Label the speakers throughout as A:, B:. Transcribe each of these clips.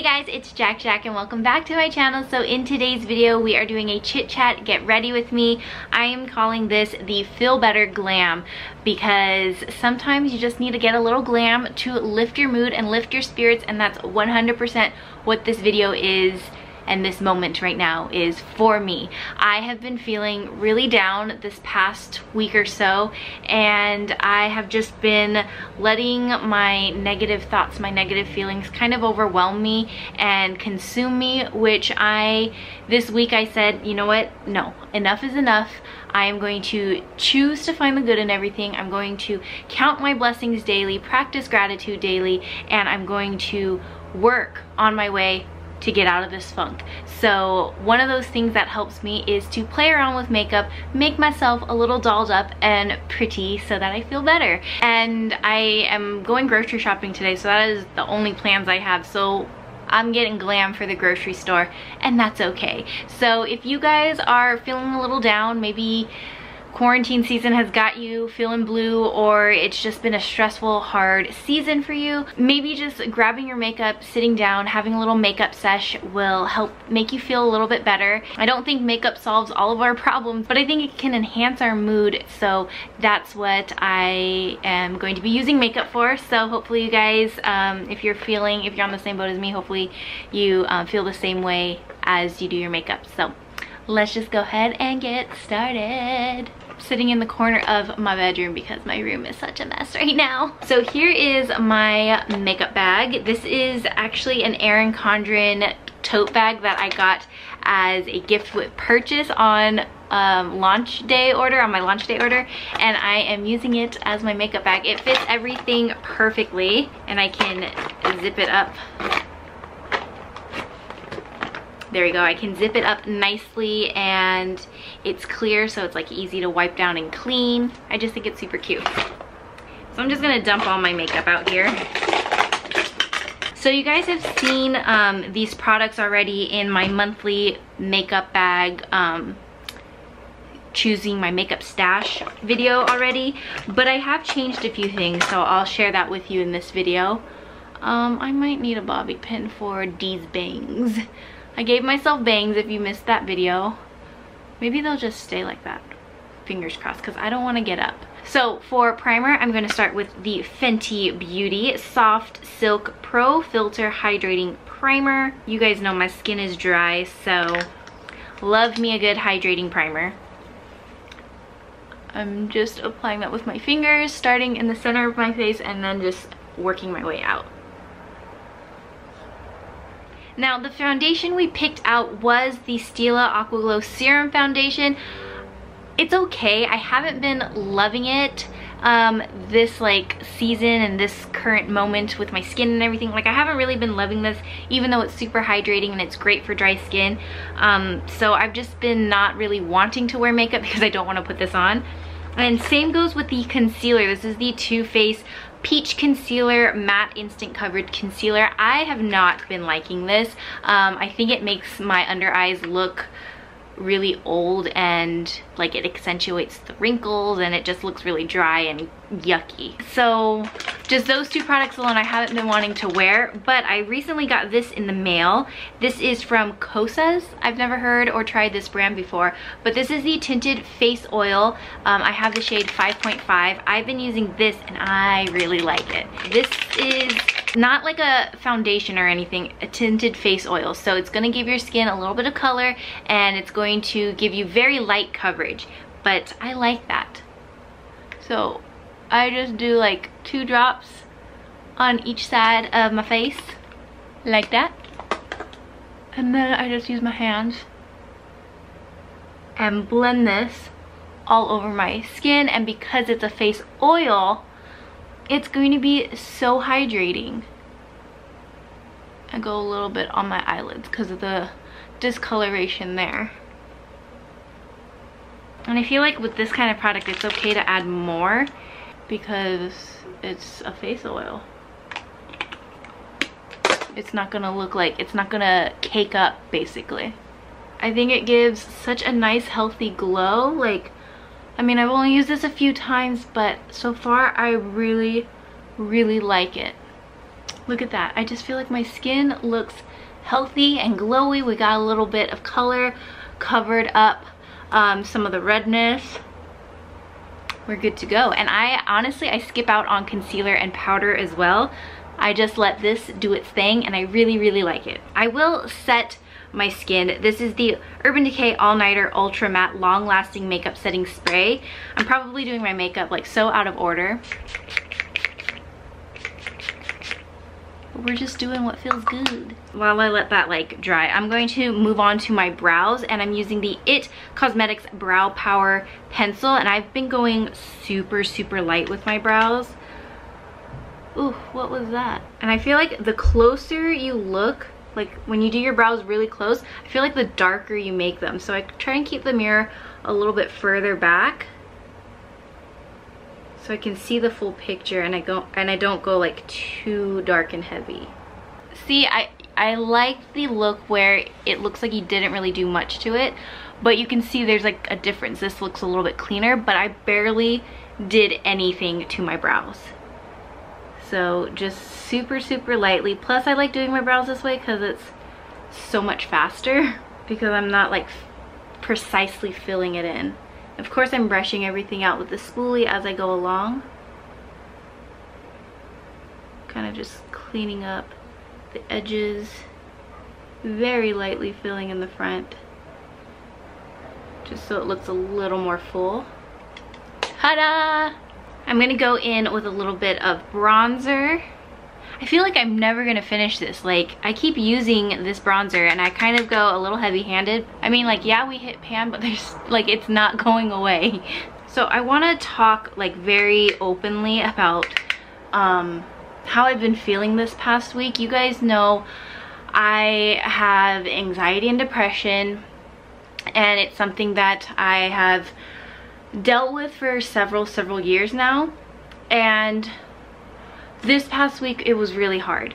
A: guys, it's JaaackJack and welcome back to my channel. So in today's video we are doing a chit chat, get ready with me. I am calling this the Feel Better Glam because sometimes you just need to get a little glam to lift your mood and lift your spirits, and that's 100% what this video is. And this moment right now is for me. I have been feeling really down this past week or so, and I have just been letting my negative thoughts, my negative feelings kind of overwhelm me and consume me, which this week I said, you know what, no, enough is enough. I am going to choose to find the good in everything. I'm going to count my blessings daily, practice gratitude daily, and I'm going to work on my way to get out of this funk. So one of those things that helps me is to play around with makeup, make myself a little dolled up and pretty so that I feel better. And I am going grocery shopping today, so that is the only plans I have. So I'm getting glam for the grocery store, and that's okay. So if you guys are feeling a little down, maybe quarantine season has got you feeling blue, or it's just been a stressful, hard season for you, maybe just grabbing your makeup, sitting down, having a little makeup sesh will help make you feel a little bit better. I don't think makeup solves all of our problems, but I think it can enhance our mood, so that's what I am going to be using makeup for. So hopefully you guys, if you're on the same boat as me, hopefully you feel the same way as you do your makeup. So let's just go ahead and get started. Sitting in the corner of my bedroom because my room is such a mess right now. So here is my makeup bag. This is actually an Erin Condren tote bag that I got as a gift with purchase on my launch day order, and I am using it as my makeup bag. It fits everything perfectly, and I can zip it up. There we go, I can zip it up nicely, and it's clear, so it's like easy to wipe down and clean. I just think it's super cute. So I'm just gonna dump all my makeup out here. So you guys have seen these products already in my monthly makeup bag, choosing my makeup stash video already, but I have changed a few things, so I'll share that with you in this video. I might need a bobby pin for these bangs. I gave myself bangs if you missed that video. Maybe they'll just stay like that. Fingers crossed, because I don't want to get up. So for primer, I'm going to start with the Fenty Beauty Soft Silk Pro Filter Hydrating Primer. You guys know my skin is dry, so love me a good hydrating primer. I'm just applying that with my fingers, starting in the center of my face and then just working my way out. Now the foundation we picked out was the Stila Aqua Glow Serum Foundation. It's okay, I haven't been loving it this like season and this current moment with my skin and everything. Like I haven't really been loving this, even though it's super hydrating and it's great for dry skin. So I've just been not really wanting to wear makeup because I don't want to put this on. And same goes with the concealer. This is the Too Faced Peach Concealer Matte Instant Coverage Concealer. I have not been liking this. I think it makes my under eyes look really old, and like it accentuates the wrinkles, and it just looks really dry and yucky. So just those two products alone I haven't been wanting to wear, but I recently got this in the mail. This is from Kosas. I've never heard or tried this brand before, but this is the Tinted Face Oil. I have the shade 5.5. I've been using this and I really like it. This is not like a foundation or anything, a tinted face oil, so it's going to give your skin a little bit of color, and it's going to give you very light coverage, but I like that. So I just do like 2 drops on each side of my face like that, and then I just use my hands and blend this all over my skin. And because it's a face oil, it's going to be so hydrating. I go a little bit on my eyelids because of the discoloration there. And I feel like with this kind of product it's okay to add more because it's a face oil. It's not gonna look like, it's not gonna cake up basically. I think it gives such a nice healthy glow. Like, I mean, I've only used this a few times, but so far I really, really like it. Look at that. I just feel like my skin looks healthy and glowy. We got a little bit of color covered up some of the redness. We're good to go. And I honestly, I skip out on concealer and powder as well. I just let this do its thing and I really, really like it. I will set my skin. This is the Urban Decay All Nighter Ultra Matte Long Lasting Makeup Setting Spray. I'm probably doing my makeup like so out of order. But we're just doing what feels good. While I let that like dry, I'm going to move on to my brows, and I'm using the IT Cosmetics Brow Power Pencil, and I've been going super, super light with my brows. Ooh, what was that? And I feel like the closer you look, like when you do your brows really close, I feel like the darker you make them. So I try and keep the mirror a little bit further back so I can see the full picture, and I don't go like too dark and heavy. See, I like the look where it looks like you didn't really do much to it, but you can see there's like a difference. This looks a little bit cleaner, but I barely did anything to my brows. So just super, super lightly. Plus I like doing my brows this way because it's so much faster, because I'm not like precisely filling it in. Of course I'm brushing everything out with the spoolie as I go along. Kind of just cleaning up the edges. Very lightly filling in the front, just so it looks a little more full. Ta-da! I'm gonna go in with a little bit of bronzer. I feel like I'm never gonna finish this. Like, I keep using this bronzer and I kind of go a little heavy-handed. I mean, like, yeah, we hit pan, but there's like, it's not going away. So I wanna talk like very openly about how I've been feeling this past week. You guys know I have anxiety and depression, and it's something that I have dealt with for several years now. And this past week it was really hard,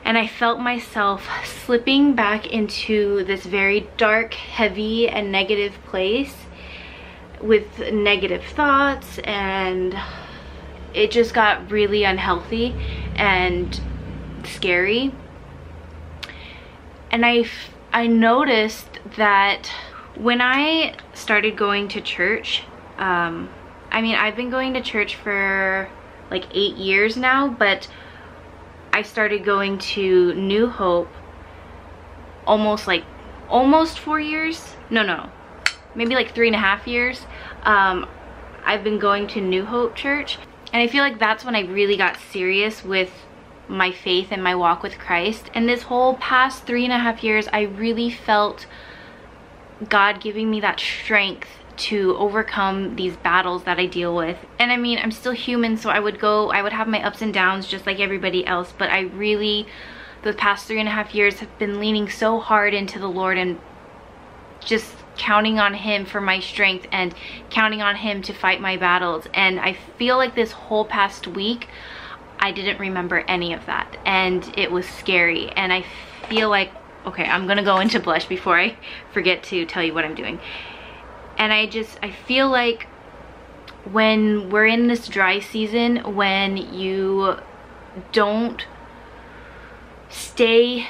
A: and I felt myself slipping back into this very dark, heavy, and negative place with negative thoughts, and it just got really unhealthy and scary. And I noticed that when I started going to church, I mean, I've been going to church for like 8 years now, but I started going to New Hope almost 4 years. No, maybe like 3.5 years. I've been going to New Hope Church, and I feel like that's when I really got serious with my faith and my walk with Christ. And this whole past 3.5 years, I really felt God giving me that strength to overcome these battles that I deal with. And I mean, I'm still human, so I would have my ups and downs just like everybody else, but I really, the past 3.5 years, have been leaning so hard into the Lord and just counting on Him for my strength and counting on Him to fight my battles. And I feel like this whole past week I didn't remember any of that, and it was scary. And I feel like, okay, I'm gonna go into blush before I forget to tell you what I'm doing. And I feel like when we're in this dry season, when you don't stay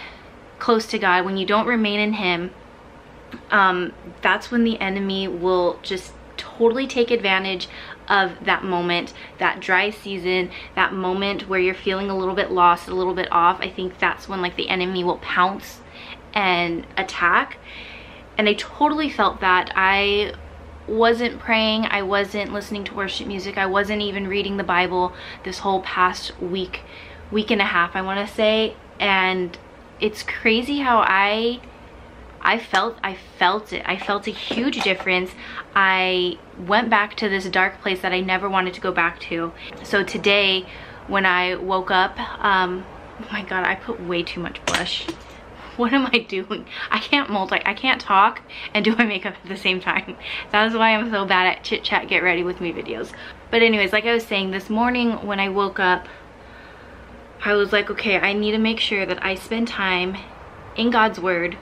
A: close to God, when you don't remain in Him, that's when the enemy will just totally take advantage of that moment, that dry season, that moment where you're feeling a little bit lost, a little bit off. I think that's when like the enemy will pounce and attack. And I totally felt that. I wasn't praying, I wasn't listening to worship music, I wasn't even reading the Bible this whole past week and a half, I want to say. And it's crazy how I felt it. I felt a huge difference. I went back to this dark place that I never wanted to go back to. So today when I woke up, oh my god, I put way too much blush. What am I doing? I can't talk and do my makeup at the same time. That is why I'm so bad at chit chat get ready with me videos. But anyways, like I was saying, this morning when I woke up, I was like, okay, I need to make sure that I spend time in God's word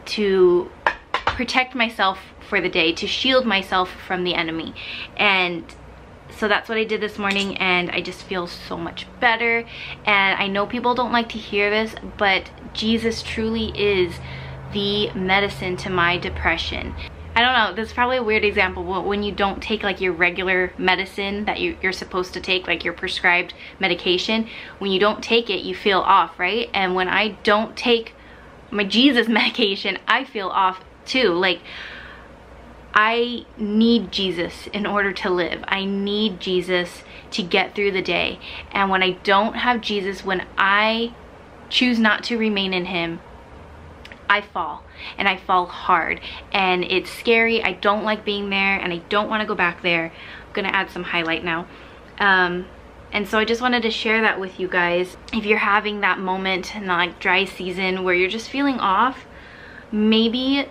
A: to protect myself for the day, to shield myself from the enemy. And So that's what I did this morning, and I just feel so much better. And I know people don't like to hear this, but Jesus truly is the medicine to my depression. I don't know, this is probably a weird example, but when you don't take like your regular medicine that you're supposed to take, like your prescribed medication, when you don't take it, you feel off, right? And when I don't take my Jesus medication, I feel off too. Like, I need Jesus in order to live. I need Jesus to get through the day. And when I don't have Jesus, when I choose not to remain in him, I fall, and I fall hard, and it's scary. I don't like being there, and I don't want to go back there. I'm gonna add some highlight now. And so I just wanted to share that with you guys. If you're having that moment in the like dry season where you're just feeling off, maybe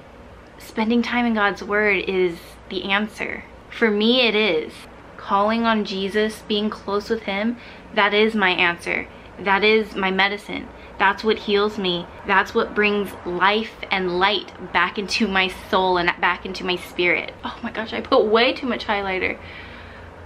A: spending time in God's word is the answer. For me, it is. Calling on Jesus, being close with him, that is my answer. That is my medicine. That's what heals me. That's what brings life and light back into my soul and back into my spirit. Oh my gosh, I put way too much highlighter.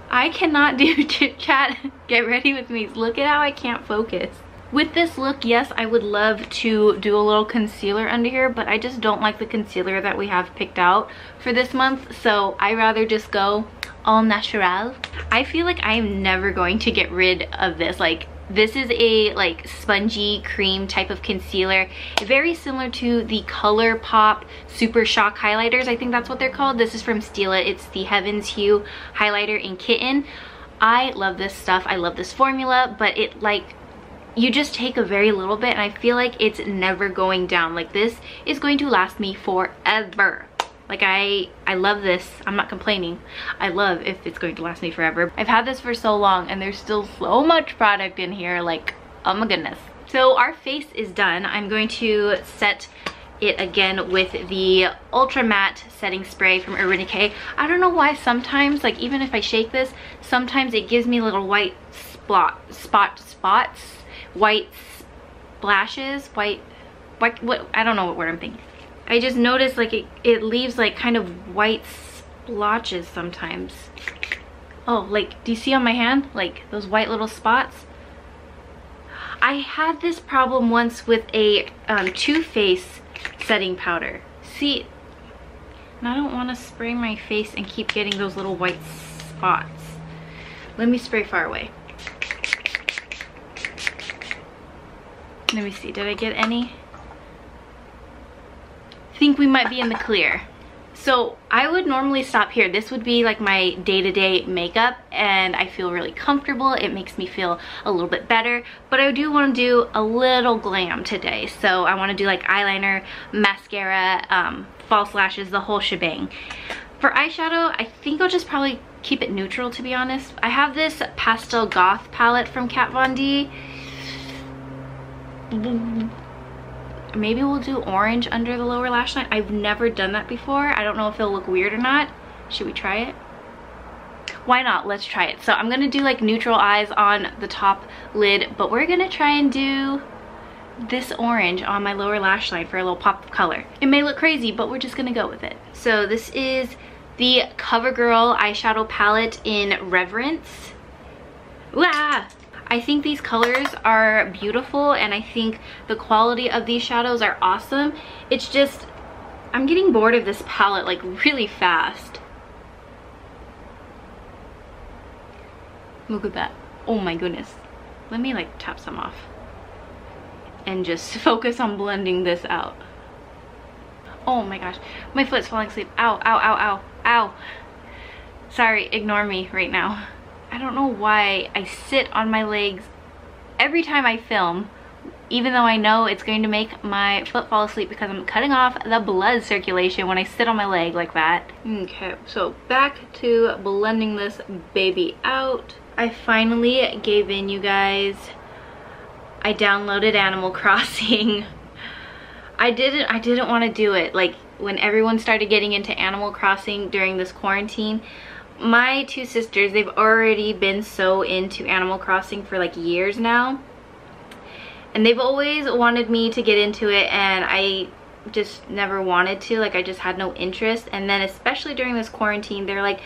A: I cannot do chit chat. Get ready with me. Look at how I can't focus. With this look, yes, I would love to do a little concealer under here, but I just don't like the concealer that we have picked out for this month, so I rather just go all natural. I feel like I'm never going to get rid of this. Like, this is a like spongy cream type of concealer, very similar to the ColourPop Super Shock highlighters. I think that's what they're called. This is from Stila. It's the Heaven's Hue highlighter in Kitten. I love this stuff. I love this formula, but it like, you just take a very little bit, and I feel like it's never going down. Like, this is going to last me forever. Like, I love this. I'm not complaining. I love if it's going to last me forever. I've had this for so long, and there's still so much product in here. Like, oh my goodness. So our face is done. I'm going to set it again with the Ultra Matte Setting Spray from Urban Decay. I don't know why sometimes, like, even if I shake this, sometimes it gives me little white spots, white splashes, white, what, I don't know what word I'm thinking. I just noticed like it leaves like kind of white splotches sometimes. Oh, like, do you see on my hand? Like those white little spots? I had this problem once with a Too Faced setting powder. See, and I don't want to spray my face and keep getting those little white spots. Let me spray far away. Let me see, did I get any? I think we might be in the clear. So I would normally stop here. This would be like my day-to-day makeup, and I feel really comfortable. It makes me feel a little bit better, but I do want to do a little glam today. So I want to do like eyeliner, mascara, false lashes, the whole shebang. For eyeshadow, I think I'll just probably keep it neutral, to be honest. I have this Pastel Goth palette from Kat Von D. Maybe we'll do orange under the lower lash line. I've never done that before. I don't know if it'll look weird or not. Should we try it? Why not? Let's try it. So I'm gonna do like neutral eyes on the top lid, but we're gonna try and do this orange on my lower lash line for a little pop of color. It may look crazy, but we're just gonna go with it. So this is the Covergirl eyeshadow palette in Reverence. Wah! I think these colors are beautiful, and I think the quality of these shadows are awesome. It's just, I'm getting bored of this palette like really fast. Look at that. Oh my goodness. Let me like tap some off and just focus on blending this out. Oh my gosh, my foot's falling asleep. Ow, ow, ow, ow, ow. Sorry, ignore me right now. I don't know why I sit on my legs every time I film, even though I know it's going to make my foot fall asleep because I'm cutting off the blood circulation when I sit on my leg like that. Okay, so back to blending this baby out. I finally gave in, you guys. I downloaded Animal Crossing. I didn't want to do it. Like, when everyone started getting into Animal Crossing during this quarantine, my two sisters, they've already been so into Animal Crossing for like years now, and they've always wanted me to get into it, and just never wanted to. Like, I just had no interest. And then especially during this quarantine, they're like,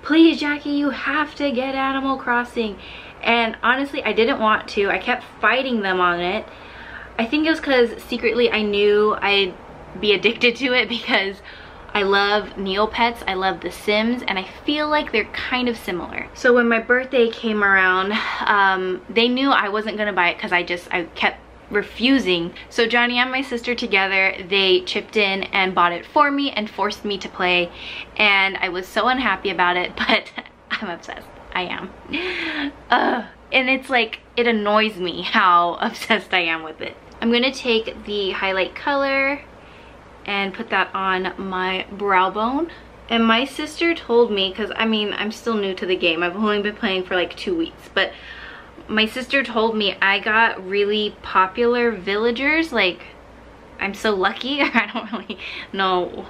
A: please Jackie, you have to get Animal Crossing. And honestly, I didn't want to. I kept fighting them on it. I think it was because secretly I knew I'd be addicted to it because I love Neopets, I love The Sims, and I feel like they're kind of similar. So when my birthday came around, they knew I wasn't gonna buy it because I kept refusing. So Johnny and my sister together, they chipped in and bought it for me and forced me to play, and I was so unhappy about it, but I'm obsessed. I am. And it's like, it annoys me how obsessed I am with it. I'm gonna take the highlight color and put that on my brow bone. And my sister told me, because I mean, I'm still new to the game, I've only been playing for like 2 weeks, but my sister told me I got really popular villagers. Like, I'm so lucky. I don't really know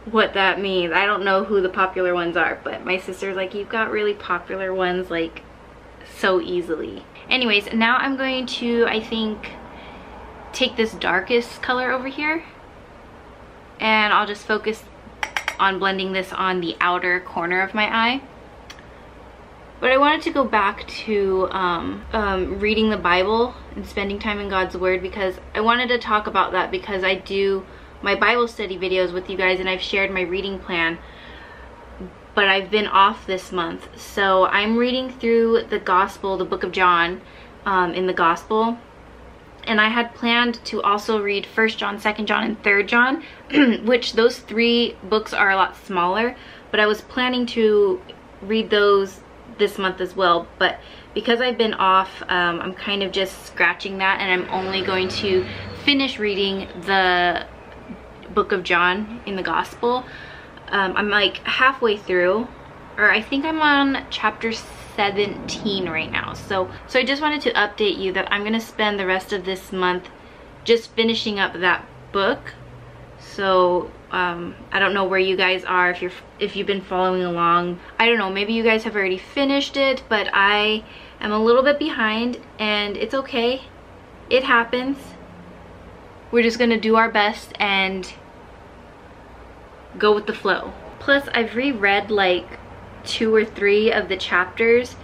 A: what that means. I don't know who the popular ones are, but my sister's like, you've got really popular ones like so easily. Anyways, now I'm going to, I think, take this darkest color over here, and I'll just focus on blending this on the outer corner of my eye. But I wanted to go back to reading the Bible and spending time in God's Word, because I wanted to talk about that because I do my Bible study videos with you guys and I've shared my reading plan, but I've been off this month. So I'm reading through the Gospel, the book of John, in the Gospel. And I had planned to also read 1 John, 2 John, and 3 John, which those 3 books are a lot smaller, but I was planning to read those this month as well. But because I've been off, I'm kind of just scratching that, and I'm only going to finish reading the book of John in the Gospel. I'm like halfway through, or I think I'm on chapter 17 right now. So I just wanted to update you that I'm gonna spend the rest of this month just finishing up that book. So I don't know where you guys are, if you've been following along. I don't know, maybe you guys have already finished it, but I am a little bit behind, and it's okay. It happens. We're just gonna do our best and go with the flow. Plus, I've reread like 2 or 3 of the chapters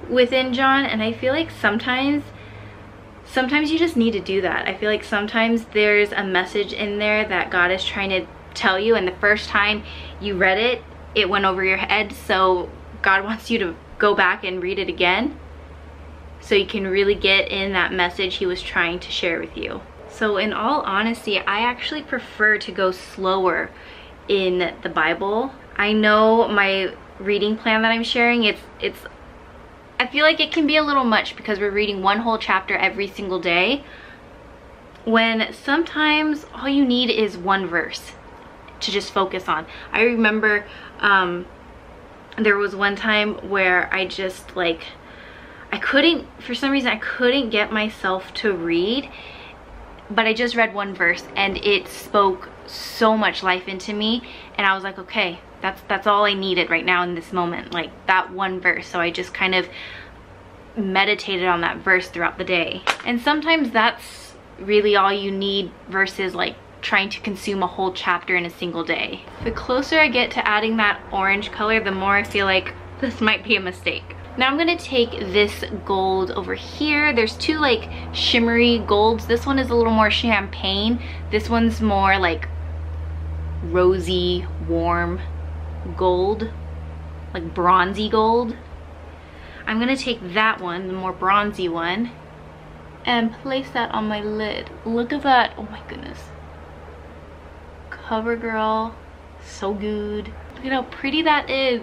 A: within John, and I feel like sometimes you just need to do that. I feel like sometimes there's a message in there that God is trying to tell you, and the first time you read it, it went over your head, so God wants you to go back and read it again so you can really get in that message he was trying to share with you. So in all honesty, I actually prefer to go slower in the Bible. I know my reading plan that I'm sharing, I feel like it can be a little much because we're reading one whole chapter every single day, when sometimes all you need is one verse to just focus on. I remember there was one time where I just like, for some reason I couldn't get myself to read, but I just read one verse and it spoke so much life into me, and I was like, okay, that's all I needed right now in this moment, like that one verse. So I just kind of meditated on that verse throughout the day. And sometimes that's really all you need versus like trying to consume a whole chapter in a single day. The closer I get to adding that orange color, the more I feel like this might be a mistake. Now I'm gonna take this gold over here. There's 2 like shimmery golds. This one is a little more champagne. This one's more like rosy, warm gold, like bronzy gold. I'm gonna take that one, the more bronzy one, and place that on my lid. Look at that. Oh my goodness. Covergirl, so good. Look at how pretty that is.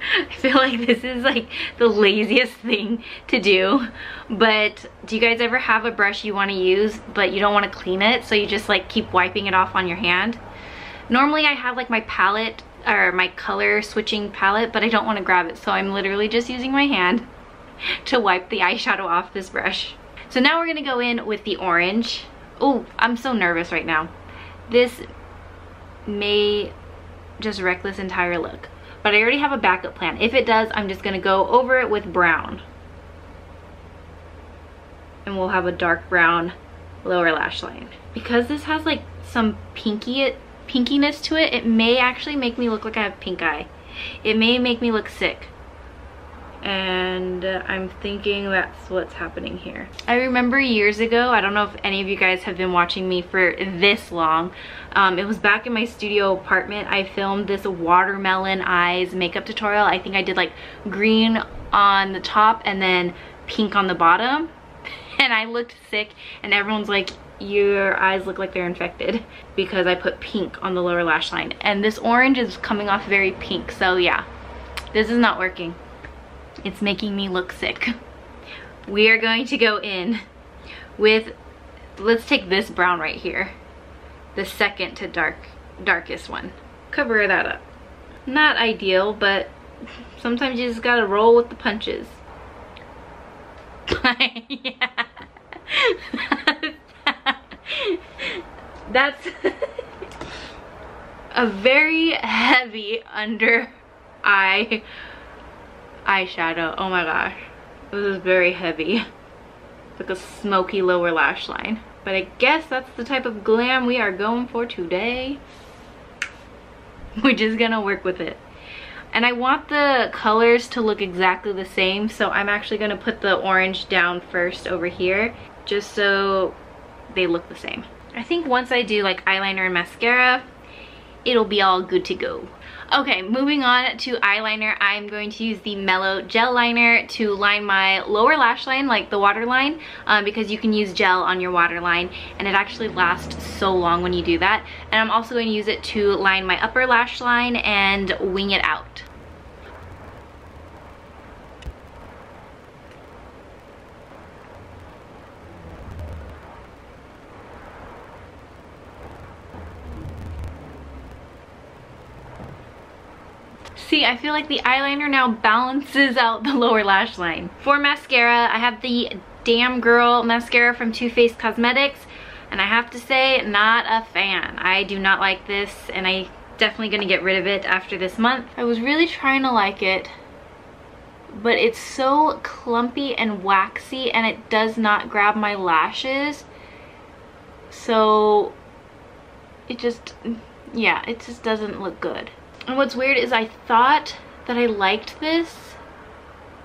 A: I feel like this is like the laziest thing to do, but do you guys ever have a brush you want to use but you don't want to clean it, so you just like keep wiping it off on your hand? Normally I have like my palette or my color switching palette, but I don't want to grab it, so I'm literally just using my hand to wipe the eyeshadow off this brush. So now we're gonna go in with the orange. Oh, I'm so nervous right now. This may just wreck this entire look, but I already have a backup plan. If it does, I'm just gonna go over it with brown, and we'll have a dark brown lower lash line. Because this has like some pinkiness to it, it may actually make me look like I have pink eye. It may make me look sick. And I'm thinking that's what's happening here. I remember years ago, I don't know if any of you guys have been watching me for this long, it was back in my studio apartment. I filmed this watermelon eyes makeup tutorial. I think I did like green on the top and then pink on the bottom, and I looked sick and everyone's like, your eyes look like they're infected, because I put pink on the lower lash line, and this orange is coming off very pink. So yeah, this is not working. It's making me look sick. We are going to go in with, let's take this brown right here, the second to darkest one. Cover that up. Not ideal, but sometimes you just gotta roll with the punches. Yeah. That's a very heavy under eye eyeshadow. Oh my gosh, this is very heavy. It's like a smoky lower lash line, but I guess that's the type of glam we are going for today. We're just gonna work with it. And I want the colors to look exactly the same, so I'm actually gonna put the orange down first over here, just so they look the same. I think once I do like eyeliner and mascara, it'll be all good to go. Okay, moving on to eyeliner, I'm going to use the Mellow Gel Liner to line my lower lash line, like the waterline, because you can use gel on your waterline, and it actually lasts so long when you do that. And I'm also going to use it to line my upper lash line and wing it out. See, I feel like the eyeliner now balances out the lower lash line. For mascara, I have the Damn Girl mascara from Too Faced Cosmetics, and I have to say, not a fan. I do not like this, and I'm definitely gonna get rid of it after this month. I was really trying to like it, but it's so clumpy and waxy, and it does not grab my lashes. So it just, yeah, it just doesn't look good. And what's weird is I thought that I liked this,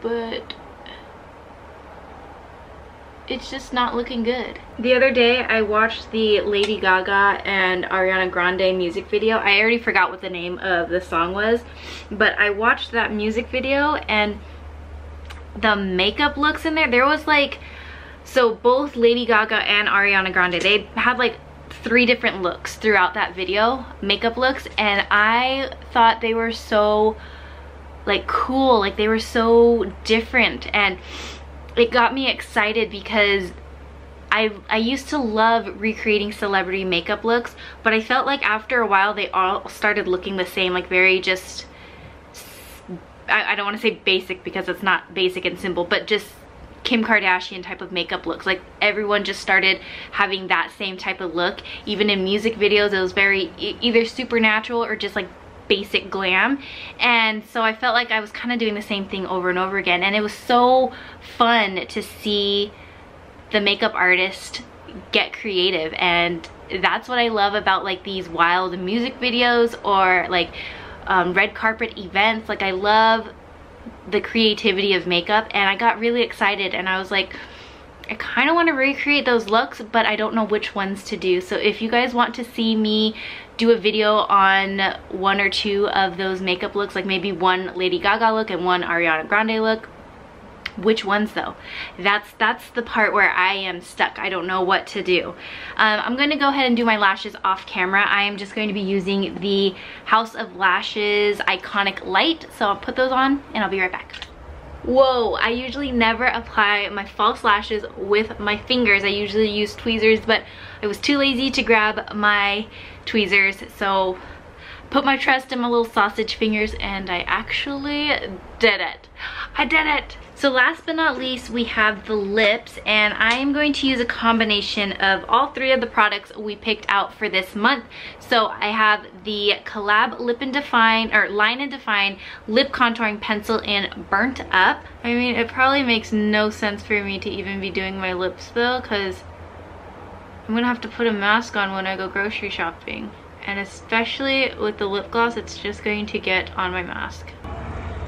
A: but it's just not looking good. The other day I watched the Lady Gaga and Ariana Grande music video. I already forgot what the name of the song was, but I watched that music video, and the makeup looks in there, there was like, so both Lady Gaga and Ariana Grande, they had like 3 different looks throughout that video, makeup looks, and I thought they were so like cool, like they were so different, and it got me excited because I used to love recreating celebrity makeup looks, but I felt like after a while they all started looking the same, like very just, I don't want to say basic because it's not basic and simple, but just Kim Kardashian type of makeup looks. Like everyone just started having that same type of look. Even in music videos, it was very either supernatural or just like basic glam. And so I felt like I was kind of doing the same thing over and over again, and it was so fun to see the makeup artist get creative. And that's what I love about like these wild music videos or like red carpet events. Like I love the creativity of makeup, and I got really excited, and I was like, I kind of want to recreate those looks, but I don't know which ones to do. So if you guys want to see me do a video on 1 or 2 of those makeup looks, like maybe one Lady Gaga look and one Ariana Grande look, which ones though? That's the part where I am stuck. I don't know what to do. I'm going to go ahead and do my lashes off camera. I am just going to be using the House of Lashes Iconic Light, so I'll put those on and I'll be right back. Whoa, I usually never apply my false lashes with my fingers. I usually use tweezers, but I was too lazy to grab my tweezers, so put my trust in my little sausage fingers, and I actually did it. I did it! So last but not least, we have the lips, and I am going to use a combination of all 3 of the products we picked out for this month. So I have the Collab Lip and Define, or Line and Define Lip Contouring Pencil in Burnt Up. I mean, it probably makes no sense for me to even be doing my lips though, because I'm gonna have to put a mask on when I go grocery shopping. And especially with the lip gloss, it's just going to get on my mask.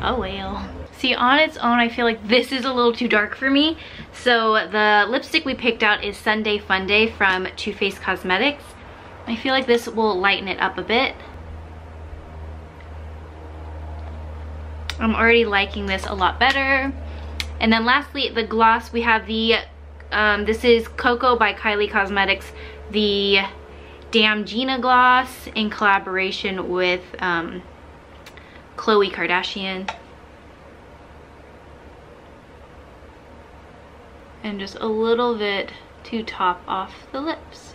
A: Oh well. See, on its own, I feel like this is a little too dark for me. So the lipstick we picked out is Sunday Funday from Too Faced Cosmetics. I feel like this will lighten it up a bit. I'm already liking this a lot better. And then lastly, the gloss, we have the, this is Cocoa by Kylie Cosmetics, the Damn Gina gloss in collaboration with Khloe Kardashian. And just a little bit to top off the lips.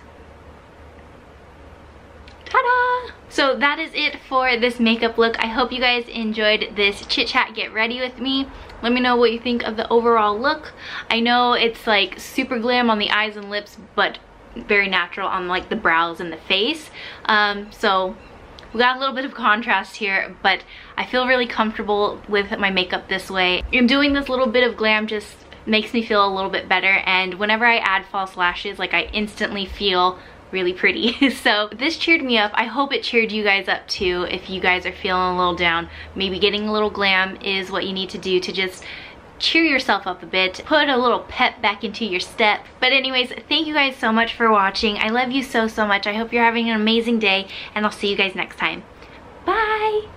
A: Ta-da! So that is it for this makeup look. I hope you guys enjoyed this chit chat get ready with me. Let me know what you think of the overall look. I know it's like super glam on the eyes and lips, but very natural on like the brows and the face. So we got a little bit of contrast here, but I feel really comfortable with my makeup this way. And doing this little bit of glam just makes me feel a little bit better, and whenever I add false lashes, like, I instantly feel really pretty. So this cheered me up. I hope it cheered you guys up too. If you guys are feeling a little down, maybe getting a little glam is what you need to do to just cheer yourself up a bit, put a little pep back into your step. But anyways, thank you guys so much for watching. I love you so much. I hope you're having an amazing day, and I'll see you guys next time. Bye.